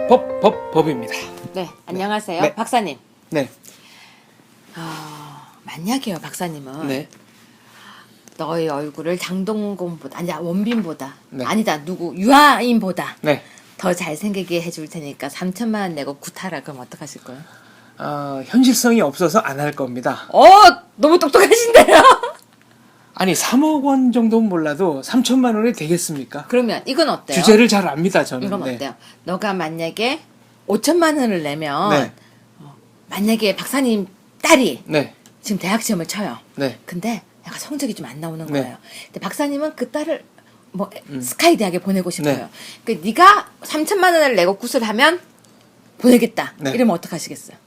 법입니다. 네, 안녕하세요. 네. 박사님. 네. 만약에요, 박사님은. 네. 너의 얼굴을 장동건보다, 아니, 원빈보다, 네. 아니다, 유아인보다 네. 더 잘생기게 해줄 테니까 3천만 원 내고 구타라. 그럼 어떡하실 거예요? 현실성이 없어서 안 할 겁니다. 너무 똑똑하신데요? 아니, 3억 원 정도는 몰라도 3천만 원이 되겠습니까? 그러면 이건 어때요? 주제를 잘 압니다, 저는. 이건 네. 어때요? 너가 만약에 5천만 원을 내면, 네. 만약에 박사님 딸이 네. 지금 대학 시험을 쳐요. 네. 근데 약간 성적이 좀 안 나오는 네. 거예요. 근데 박사님은 그 딸을 스카이 대학에 보내고 싶어요. 네. 그 네가 3천만 원을 내고 굿을 하면 보내겠다. 네. 이러면 어떡하시겠어요?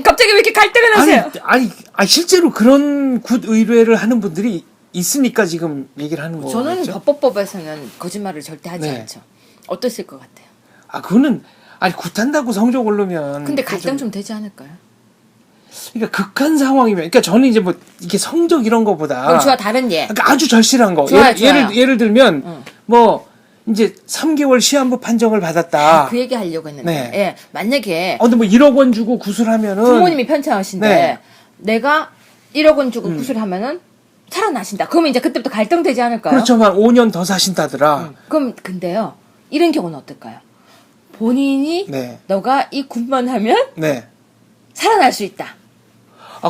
갑자기 왜 이렇게 갈등을 하세요? 아니, 실제로 그런 굿 의뢰를 하는 분들이 있으니까 지금 얘기를 하는 거죠. 저는 법법에서는 거짓말을 절대 하지 네. 않죠. 어떠실 것 같아요? 그거는, 굿한다고 성적 오르면. 근데 갈등 좀 되지 않을까요? 그러니까 극한 상황이면, 그러니까 저는 이제 이렇게 성적 이런 거보다. 그럼 좋아, 다른 예. 그러니까 아주 절실한 거. 좋아요, 좋아요. 예를 들면, 이제 3개월 시한부 판정을 받았다. 그 얘기 하려고 했는데. 네. 예, 만약에 근데 1억 원 주고 구술하면은. 부모님이 편찮으신데, 네. 내가 1억 원 주고 굿을 하면은 살아나신다. 그러면 이제 그때부터 갈등되지 않을까요? 그렇죠. 한 5년 더 사신다더라. 그럼 근데요, 이런 경우는 어떨까요? 본인이 네. 너가 이 굿만 하면 네. 살아날 수 있다.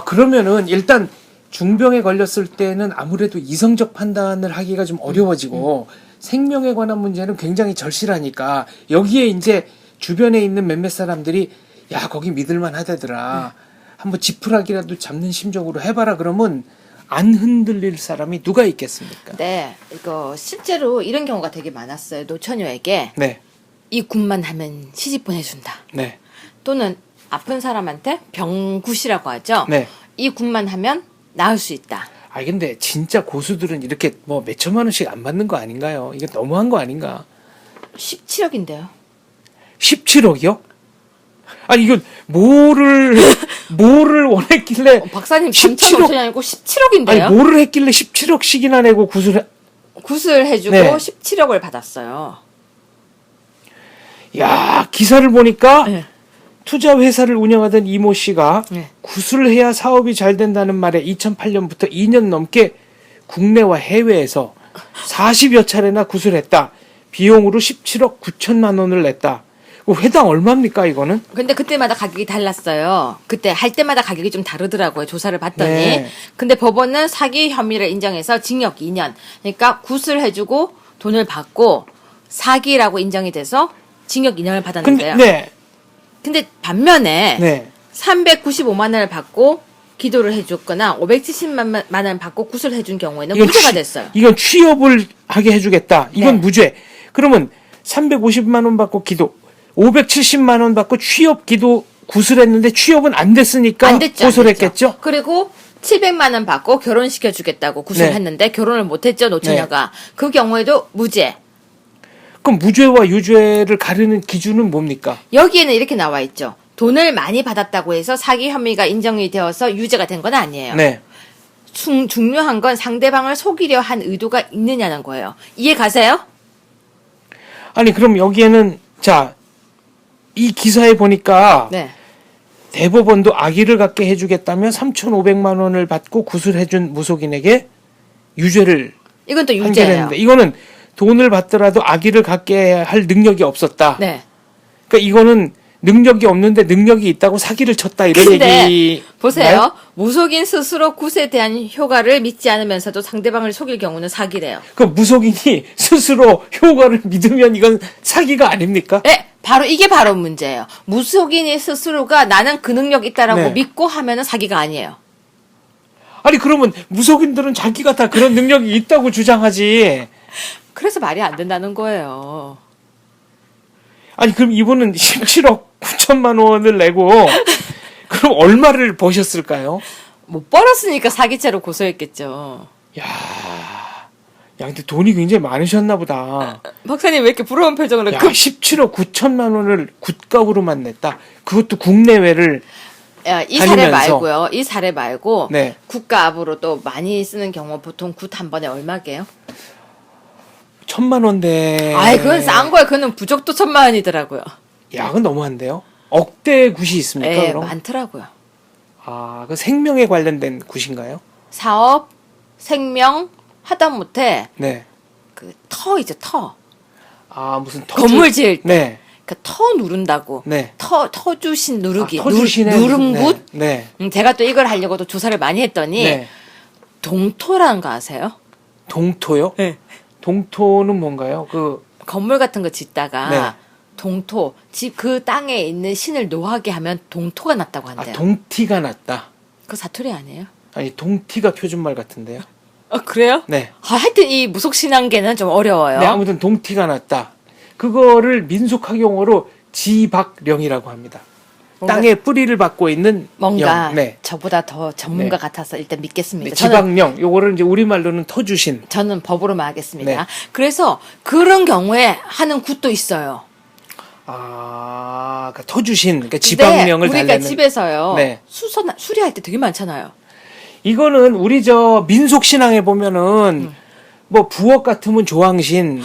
그러면은 일단 중병에 걸렸을 때는 아무래도 이성적 판단을 하기가 좀 어려워지고 생명에 관한 문제는 굉장히 절실하니까 여기에 이제 주변에 있는 몇몇 사람들이 야, 거기 믿을만 하다더라. 한번 지푸라기라도 잡는 심정으로 해봐라. 그러면 안 흔들릴 사람이 누가 있겠습니까? 네, 이거 실제로 이런 경우가 되게 많았어요. 노처녀에게 네. 이 굿만 하면 시집 보내준다. 네. 또는 아픈 사람한테 병굿이라고 하죠. 네. 이 굿만 하면 나을 수 있다. 근데 진짜 고수들은 이렇게 몇 천만 원씩 안 받는 거 아닌가요? 이게 너무한 거 아닌가? 17억인데요. 17억이요? 이건 뭐를 원했길래. 박사님 17억? 3천 5천이 아니고 17억인데요. 뭐를 했길래 17억씩이나 내고 굿을 해주고 네. 17억을 받았어요. 야, 기사를 보니까 네. 투자 회사를 운영하던 이모 씨가 네. 굿을 해야 사업이 잘 된다는 말에 2008년부터 2년 넘게 국내와 해외에서 40여 차례나 굿을 했다. 비용으로 17억 9천만 원을 냈다. 회당 얼마입니까, 이거는? 근데 그때마다 가격이 달랐어요. 그때 할 때마다 가격이 좀 다르더라고요. 조사를 봤더니. 네. 근데 법원은 사기 혐의를 인정해서 징역 2년. 그러니까 굿을 해주고 돈을 받고 사기라고 인정이 돼서 징역 2년을 받았는데요. 근데 반면에 네. 395만 원을 받고 기도를 해줬거나 570만 원 받고 굿을 해준 경우에는 무죄가 됐어요. 이건 취업을 하게 해주겠다. 이건 네. 무죄. 그러면 350만 원 받고 기도, 570만 원 받고 취업 기도 굿을 했는데 취업은 안 됐으니까 안 됐죠. 고소를 안 됐죠. 했겠죠? 그리고 700만 원 받고 결혼시켜주겠다고 굿을 네. 했는데 결혼을 못했죠, 노처녀가. 그 경우에도 무죄. 그럼 무죄와 유죄를 가르는 기준은 뭡니까? 여기에는 이렇게 나와 있죠. 돈을 많이 받았다고 해서 사기 혐의가 인정이 되어서 유죄가 된 건 아니에요. 네. 중요한 건 상대방을 속이려 한 의도가 있느냐는 거예요. 이해 가세요? 그럼 여기에는, 이 기사에 보니까 네. 대법원도 악의를 갖게 해주겠다며 3,500만 원을 받고 굿을 해준 무속인에게 유죄를 이건 또 유죄예요. 판결했는데, 이거는 돈을 받더라도 악의를 갖게 할 능력이 없었다. 네. 그러니까 이거는 능력이 없는데 능력이 있다고 사기를 쳤다, 이런 근데 얘기. 보세요. 무속인 스스로 굿에 대한 효과를 믿지 않으면서도 상대방을 속일 경우는 사기래요. 그 무속인이 스스로 효과를 믿으면 이건 사기가 아닙니까? 네, 이게 바로 문제예요. 무속인이 스스로가 나는 그 능력 있다라고 네. 믿고 하면은 사기가 아니에요. 그러면 무속인들은 자기가 다 그런 능력이 있다고 주장하지. 그래서 말이 안 된다는 거예요. 그럼 이분은 17억 9천만 원을 내고 그럼 얼마를 버셨을까요? 못 벌었으니까 사기죄로 고소했겠죠. 근데 돈이 굉장히 많으셨나 보다. 박사님 왜 이렇게 부러운 표정을 해? 17억 9천만 원을 굿값으로만 냈다. 그것도 국내외를 이 사례 다니면서. 말고요. 이 사례 말고 네. 국가압으로 또 많이 쓰는 경우 보통 굿 한 번에 얼마게요? 1,000만 원대. 그건 싼 거예요. 그거는 부적도 1,000만 원이더라고요. 야, 그건 너무한데요. 억대 굿이 있습니까? 예, 그럼? 많더라고요. 아, 그 생명에 관련된 굿인가요? 사업, 생명, 하다못해 네. 그 터이죠, 터. 아, 무슨 건물 지을 때. 네. 그 터 누른다고. 네. 터주신 누르기. 아, 터주신의 누름굿? 네. 제가 또 이걸 하려고 또 조사를 많이 했더니 네. 동토라는 거 아세요? 동토요? 네. 동토는 뭔가요? 그 건물 같은 거 짓다가 네. 동토, 집 그 땅에 있는 신을 노하게 하면 동토가 났다고 아, 한대요. 동티가 났다. 그 사투리 아니에요? 아니, 동티가 표준말 같은데요. 그래요? 네. 아, 하여튼 이 무속신앙계는 좀 어려워요. 네, 아무튼 동티가 났다. 그거를 민속학 용어로 지박령이라고 합니다. 땅에 뿌리를 받고 있는 뭔가 영. 네. 저보다 더 전문가 네. 같아서 일단 믿겠습니다. 네, 지박령. 요거를 이제 우리말로는 터주신. 저는 법으로만 하겠습니다. 네. 그래서 그런 경우에 하는 굿도 있어요. 아, 그러니까 터주신. 그러니까 지박령을 우리가 달래는. 집에서요. 네. 수리할 때 되게 많잖아요. 이거는 우리 저 민속 신앙에 보면은 뭐 부엌 같으면 조항신,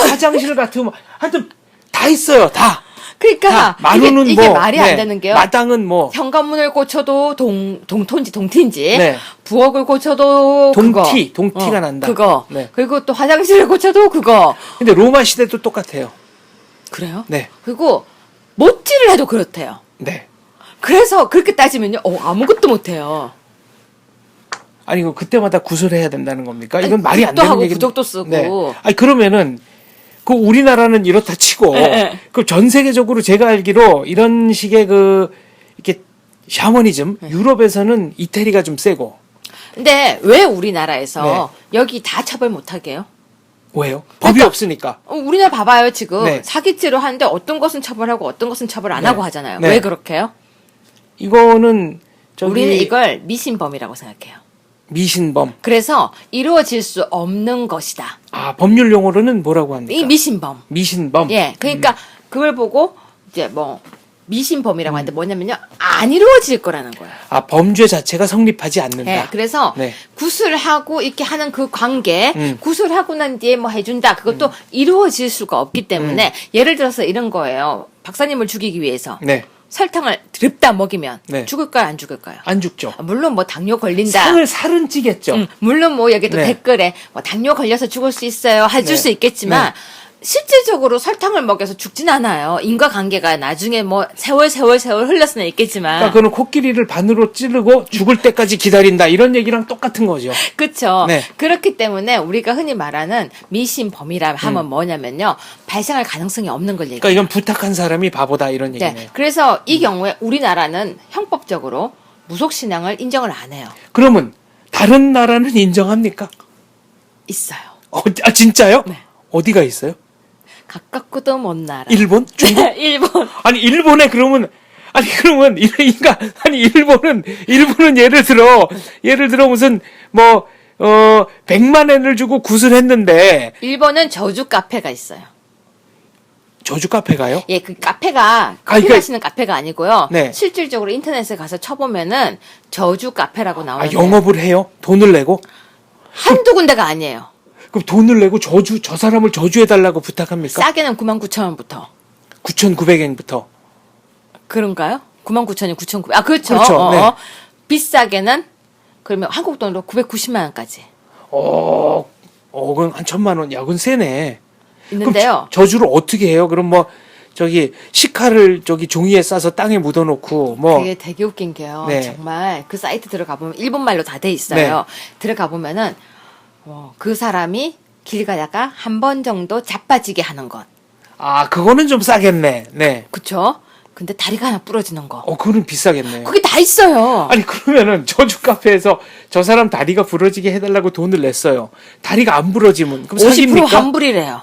화장실 같으면 하여튼 다 있어요. 다. 그러니까 다. 마루는 이게 뭐 말이 네. 안 되는 게요. 마당은 뭐 현관문을 고쳐도 동토인지 동티인지 네. 부엌을 고쳐도 동티가 난다. 그거. 네. 그리고 또 화장실을 고쳐도 그거. 근데 로마 시대도 똑같아요. 그래요? 네. 그리고 못질을 해도 그렇대요. 네. 그래서 그렇게 따지면요. 아무것도 못 해요. 아니 이거 그때마다 구슬해야 된다는 겁니까? 이건 말이 안 굿도 되는 하고 얘기. 부적도 쓰고. 네. 아니 그러면은 그 우리나라는 이렇다 치고 네. 그 전 세계적으로 제가 알기로 이런 식의 그 이렇게 샤머니즘 네. 유럽에서는 이태리가 좀 세고 근데 왜 우리나라에서 여기 다 처벌 못 하게 해요? 왜요? 법이 그러니까 없으니까. 우리나라 봐봐요, 지금. 네. 사기죄로 하는데 어떤 것은 처벌하고 어떤 것은 처벌 안 네. 하고 하잖아요. 네. 왜 그렇게 해요? 이거는 저기 우리는 이걸 미신범이라고 생각해요. 미신범. 그래서 이루어질 수 없는 것이다. 아 법률 용어로는 뭐라고 합니까? 이 미신범. 미신범. 예. 그러니까 그걸 보고 이제 뭐 미신범이라고 하는데 뭐냐면요. 안 이루어질 거라는 거예요. 아 범죄 자체가 성립하지 않는다. 예. 그래서 네. 구술하고 이렇게 하는 그 관계, 음. 구술하고 난 뒤에 뭐 해준다. 그것도 이루어질 수가 없기 때문에 예를 들어서 이런 거예요. 박사님을 죽이기 위해서 네. 설탕을 드립다 먹이면 네. 죽을까요, 안 죽을까요? 안 죽죠. 물론 뭐 당뇨 걸린다. 살은 찌겠죠. 물론 뭐 여기 또 네. 댓글에 뭐 당뇨 걸려서 죽을 수 있어요. 해줄 네. 수 있겠지만 네. 실질적으로 설탕을 먹여서 죽진 않아요. 인과관계가 나중에 뭐 세월 흘러서는 있겠지만. 그러니까 그거는 코끼리를 반으로 찌르고 죽을 때까지 기다린다 이런 얘기랑 똑같은 거죠. 그렇죠. 네. 그렇기 때문에 우리가 흔히 말하는 미신범이라 하면 뭐냐면요. 발생할 가능성이 없는 걸 얘기해요. 그러니까 이건 부탁한 사람이 바보다 이런 얘기네요. 네. 그래서 이 경우에 우리나라는 형법적으로 무속신앙을 인정을 안 해요. 그러면 다른 나라는 인정합니까? 있어요. 진짜요? 네. 어디가 있어요? 가깝고도 먼 나라. 일본? 중국? 일본. 아니 일본에 그러면 일본은 예를 들어 무슨 100만 엔을 주고 구슬했는데 일본은 저주 카페가 있어요. 저주 카페 가요? 예, 그 카페가 커피 그러니까- 마시는 카페가 아니고요. 네. 실질적으로 인터넷에 가서 쳐보면은 저주 카페라고 아 나오는데 영업을 해요? 돈을 내고? 한두 군데가 아니에요. 그럼 돈을 내고 저 사람을 저주해달라고 부탁합니까? 싸게는 99,000원부터. 9,900엔부터. 그런가요? 99,000이 9,900. 아, 그렇죠. 그렇죠. 네. 비싸게는 그러면 한국 돈으로 990만 원까지 그럼 한 1,000만 원. 야, 그건 세네. 있는데요. 그럼 저주를 어떻게 해요? 그럼 식칼을 종이에 싸서 땅에 묻어놓고 그게 되게 웃긴 게요. 네. 정말 그 사이트 들어가 보면 일본말로 다 돼 있어요. 들어가 보면은 그 사람이 길 가다가 한 번 정도 자빠지게 하는 것. 아, 그거는 좀 싸겠네. 네. 그쵸? 근데 다리가 하나 부러지는 거. 그거는 비싸겠네. 그게 다 있어요. 아니, 그러면은 저주 카페에서 저 사람 다리가 부러지게 해달라고 돈을 냈어요. 다리가 안 부러지면 그럼 50% 사기입니까? 환불이래요.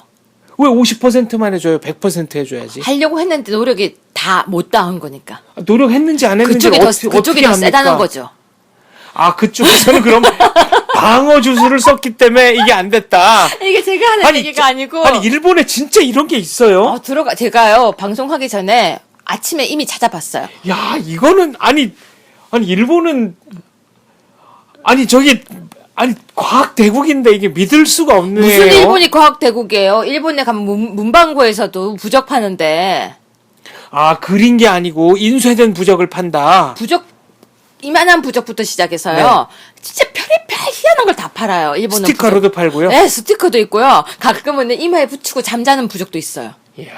왜 50%만 해줘요? 100% 해줘야지. 하려고 했는데 노력이 다 못 닿은 거니까. 노력했는지 안 했는지 그쪽이 더 세다는 거죠. 아, 그쪽에서는 그럼 방어 주술을 썼기 때문에 이게 안 됐다. 이게 제가 하는 얘기가 아니고. 아니, 일본에 진짜 이런 게 있어요? 제가요, 방송하기 전에 아침에 이미 찾아봤어요. 야, 이거는, 일본은, 과학 대국인데 이게 믿을 수가 없네요. 무슨 일본이 과학대국이에요? 일본에 가면 문방구에서도 부적 파는데. 아, 그린 게 아니고 인쇄된 부적을 판다. 부적 이만한 부적부터 시작해서요. 진짜 별의별 희한한 걸 다 팔아요. 일본은 스티커로도 팔고요. 네, 스티커도 있고요. 가끔은 이마에 붙이고 잠자는 부적도 있어요. 이야.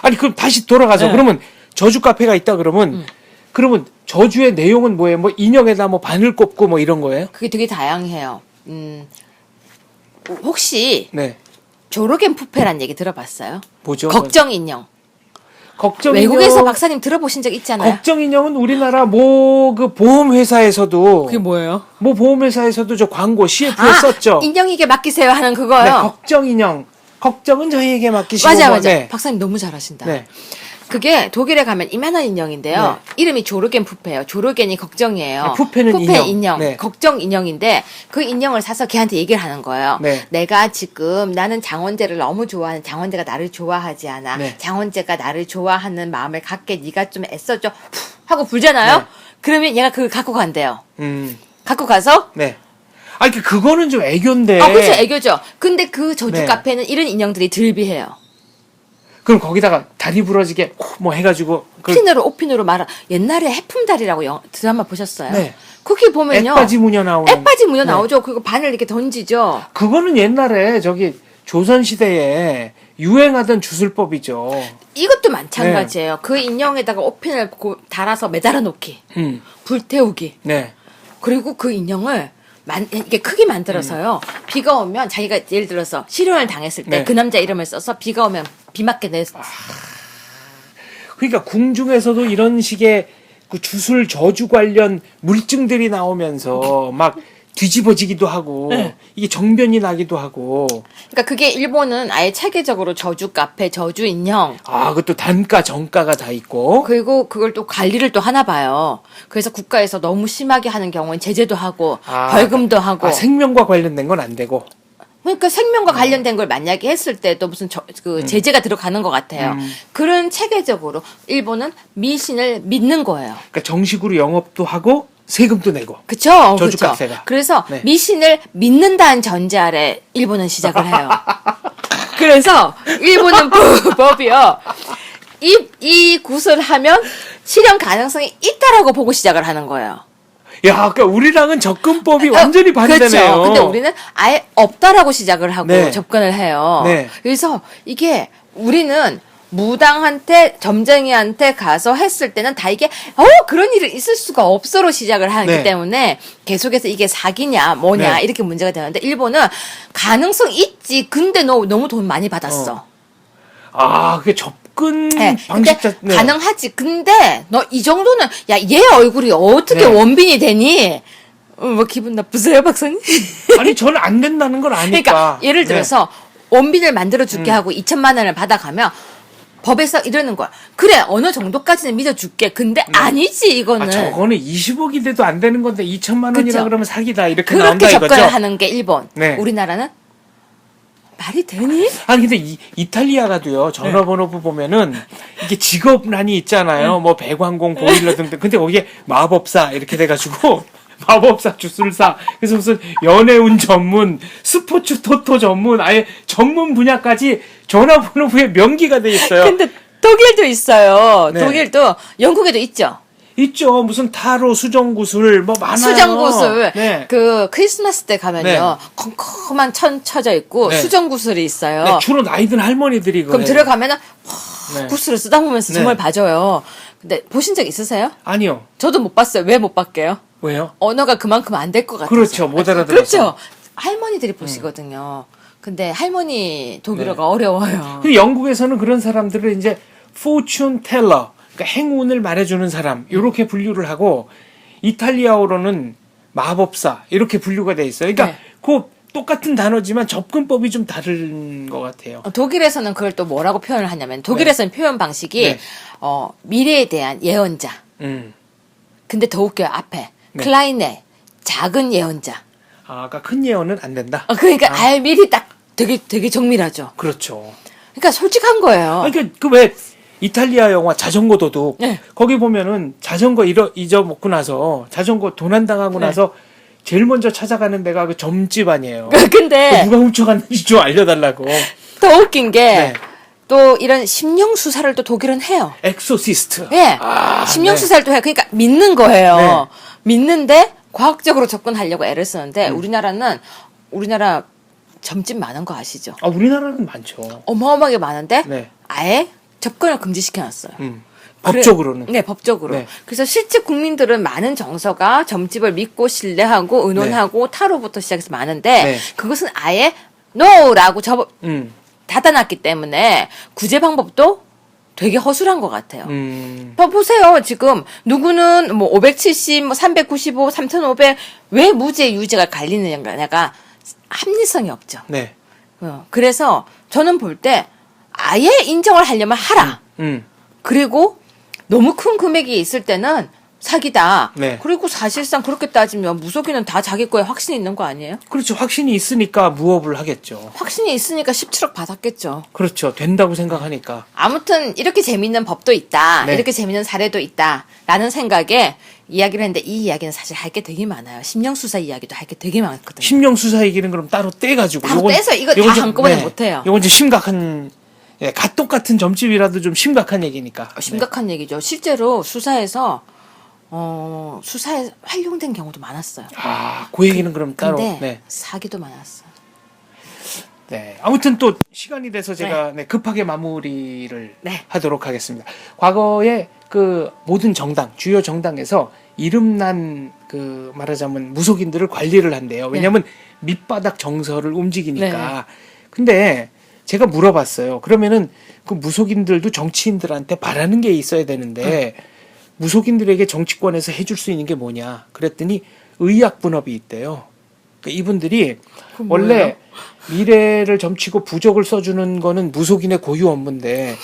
아니, 그럼 다시 돌아가서 그러면 저주 카페가 있다 그러면 그러면 저주의 내용은 뭐예요? 뭐 인형에다 뭐 바늘 꼽고 뭐 이런 거예요? 그게 되게 다양해요. 혹시 네. 조르겐 푸페란 얘기 들어봤어요? 뭐죠? 걱정 인형. 걱정 외국에서 인형. 박사님 들어보신 적 있잖아요. 걱정 인형은 우리나라 뭐 그 보험 회사에서도 그게 뭐예요? 뭐 보험 회사에서도 저 광고 CF에 썼죠. 인형에게 맡기세요 하는 네, 그거요. 걱정 인형. 걱정은 저희에게 맡기시고. 맞아, 뭐, 맞아. 네. 박사님 너무 잘하신다. 네. 그게 독일에 가면 이만한 인형인데요. 이름이 조르겐 푸페예요. 조르겐이 걱정이에요. 아, 푸페는 푸페 인형. 네. 걱정 인형인데 그 인형을 사서 걔한테 얘기를 하는 거예요. 네. 내가 지금 나는 장원재를 너무 좋아하는 장원재가 나를 좋아하지 않아. 네. 장원재가 나를 좋아하는 마음을 갖게 네가 좀 애써줘. 푸 하고 불잖아요. 네. 그러면 얘가 그걸 갖고 간대요. 음. 갖고 가서 네. 아니 그거는 좀 애교인데. 아, 그렇죠. 애교죠. 근데 그 저주 네. 카페는 이런 인형들이 들비해요. 그럼 거기다가 다리 부러지게 뭐 해가지고 핀으로 오핀으로 말아. 옛날에 해품달이라고 드라마 보셨어요? 네. 거기 보면요. 애빠지 무녀 나오는. 애빠지 무녀 네. 나오죠. 그리고 바늘 이렇게 던지죠. 그거는 옛날에 저기 조선 시대에 유행하던 주술법이죠. 이것도 마찬가지예요. 그 인형에다가 오핀을 달아서 매달아 놓기, 불태우기. 네. 그리고 그 인형을 이렇게 크게 만들어서요. 비가 오면 자기가 예를 들어서 실현을 당했을 때 네. 그 남자 이름을 써서 비가 오면 비 맞게 내. 그러니까 궁중에서도 이런 식의 그 주술 저주 관련 물증들이 나오면서 막 뒤집어지기도 하고 이게 정변이 나기도 하고. 그러니까 그게 일본은 아예 체계적으로 저주 카페, 저주 인형. 아, 그것도 단가, 정가가 다 있고. 그리고 그걸 또 관리를 또 하나 봐요. 그래서 국가에서 너무 심하게 하는 경우엔 제재도 하고 벌금도 하고. 아, 생명과 관련된 건 안 되고. 그러니까 생명과 관련된 걸 만약에 했을 때도 무슨 제재가 들어가는 것 같아요. 그런 체계적으로 일본은 미신을 믿는 거예요. 그러니까 정식으로 영업도 하고 세금도 내고. 그쵸? 저주 그쵸? 카페가. 그래서 네. 미신을 믿는다는 전제 아래 일본은 시작을 해요. 그래서 일본은 법이요. 이 굿을 하면 실현 가능성이 있다라고 보고 시작을 하는 거예요. 야, 그러니까 우리랑은 접근법이 완전히 반대네요. 그렇죠. 근데 우리는 아예 없다라고 시작을 하고 네. 접근을 해요. 네. 그래서 이게 우리는 무당한테 점쟁이한테 가서 했을 때는 다 이게 그런 일이 있을 수가 없어로 시작을 하기 네. 때문에 계속해서 이게 사기냐 뭐냐 네. 이렇게 문제가 되는데 일본은 가능성 있지. 근데 너 너무 돈 많이 받았어. 아, 그게 접근 네. 방식 근데 네. 가능하지. 근데 너 이 정도는 야 얘 얼굴이 어떻게 네. 원빈이 되니? 뭐 기분 나쁘세요, 박사님? 아니, 저는 안 된다는 걸 아니까. 그러니까 예를 들어서 원빈을 만들어 줄게 하고 2천만 원을 받아가면 법에서 이러는 거야. 그래 어느 정도까지는 믿어줄게. 근데 아니지 이거는. 아, 저거는 20억이 돼도 안 되는 건데 2천만 원이라 그쵸? 그러면 사기다 이렇게 그렇게 나온다 이거죠. 접근을 하는 게 일본. 네. 우리나라는 말이 되니? 아니 근데 이탈리아가도요 전화번호부 보면은 이게 직업란이 있잖아요. 뭐 배관공, 보일러 등등. 근데 거기에 마법사 이렇게 돼가지고 마법사, 주술사. 그래서 무슨 연애운 전문, 스포츠 토토 전문, 아예 전문 분야까지 전화번호부에 명기가 돼 있어요. 근데 독일도 있어요. 네. 독일도 영국에도 있죠. 있죠. 무슨 타로, 수정구슬 뭐 많아요. 수정구슬. 네. 그 크리스마스 때 가면요. 네. 컴컴한 천 쳐져 있고 네. 수정구슬이 있어요. 네, 주로 나이 든 할머니들이 그럼 그래요. 들어가면은 네. 구슬을 쓰다 보면서 네. 정말 봐줘요. 근데 보신 적 있으세요? 아니요. 저도 못 봤어요. 왜 못 봤게요? 왜요? 언어가 그만큼 안 될 것 같아서. 그렇죠. 못 알아들어서. 그렇죠. 할머니들이 보시거든요. 근데 할머니 독일어가 네. 어려워요. 그 영국에서는 그런 사람들을 이제 fortune teller, 그러니까 행운을 말해주는 사람 이렇게 분류를 하고 이탈리아어로는 마법사 이렇게 분류가 돼 있어요. 그러니까 네. 그 똑같은 단어지만 접근법이 좀 다른 것 같아요. 독일에서는 그걸 또 뭐라고 표현을 하냐면 독일에서는 표현 방식이 네. 미래에 대한 예언자. 음. 근데 더 웃겨요. 앞에 네. 클라이네 작은 예언자. 아까 큰 예언은 안 된다. 그러니까 아예 미리 딱 되게 정밀하죠. 그렇죠. 그러니까 솔직한 거예요. 그러니까 그 왜 이탈리아 영화 자전거 도둑 네. 거기 보면은 자전거 잊어먹고 나서 자전거 도난당하고 네. 나서 제일 먼저 찾아가는 데가 그 점집 아니에요. 근데 누가 훔쳐갔는지 좀 알려달라고. 더 웃긴 게 네. 또 이런 심령 수사를 또 독일은 해요. 엑소시스트. 네. 심령 네. 수사를 또 해요. 그러니까 믿는 거예요. 네. 믿는데 과학적으로 접근하려고 애를 쓰는데 우리나라 점집 많은 거 아시죠? 아, 우리나라는 많죠. 어마어마하게 많은데 네. 아예 접근을 금지시켜놨어요. 법적으로는. 네, 법적으로. 네. 그래서 실제 국민들은 많은 정서가 점집을 믿고 신뢰하고 의논하고 타로부터 시작해서 많은데 네. 그것은 아예 NO라고 음. 닫아놨기 때문에 구제 방법도 되게 허술한 것 같아요. 보세요. 지금 누구는 뭐 570, 뭐 395, 3,500 왜 무죄 유죄가 갈리느냐가 합리성이 없죠. 네. 그래서 저는 볼 때 아예 인정을 하려면 하라. 그리고 너무 큰 금액이 있을 때는 사기다. 네. 그리고 사실상 그렇게 따지면 무속인은 다 자기 거에 확신이 있는 거 아니에요? 그렇죠. 확신이 있으니까 무업을 하겠죠. 확신이 있으니까 17억 받았겠죠. 그렇죠. 된다고 생각하니까. 아무튼 이렇게 재밌는 법도 있다. 네. 이렇게 재밌는 사례도 있다. 라는 생각에 이야기를 했는데 이 이야기는 사실 할 게 되게 많아요. 심령수사 이야기도 할 게 되게 많거든요. 심령 수사 얘기는 그럼 따로 떼가지고. 따로 떼서 이거 다 좀, 한꺼번에 못해요. 요건 좀 심각한, 갓 같은 점집이라도 좀 심각한 얘기니까. 심각한 얘기죠. 실제로 수사에서 수사에 활용된 경우도 많았어요. 아, 그 얘기는 그럼 따로. 근데 네. 사기도 많았어요. 네. 아무튼 또 시간이 돼서 제가 급하게 마무리를 네. 하도록 하겠습니다. 과거에 그 모든 정당, 주요 정당에서 이름난 그 말하자면 무속인들을 관리를 한대요. 왜냐하면 밑바닥 정서를 움직이니까. 근데 제가 물어봤어요. 그러면은 그 무속인들도 정치인들한테 바라는 게 있어야 되는데 무속인들에게 정치권에서 해줄 수 있는 게 뭐냐? 그랬더니 의약 분업이 있대요. 그러니까 이분들이 원래 미래를 점치고 부적을 써주는 거는 무속인의 고유 업무인데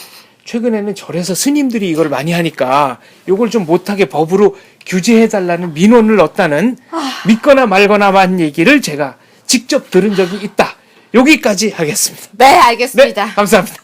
최근에는 절에서 스님들이 이걸 많이 하니까 이걸 좀 못하게 법으로 규제해달라는 민원을 넣었다는 믿거나 말거나 한 얘기를 제가 직접 들은 적이 있다. 여기까지 하겠습니다. 네, 알겠습니다. 네, 감사합니다.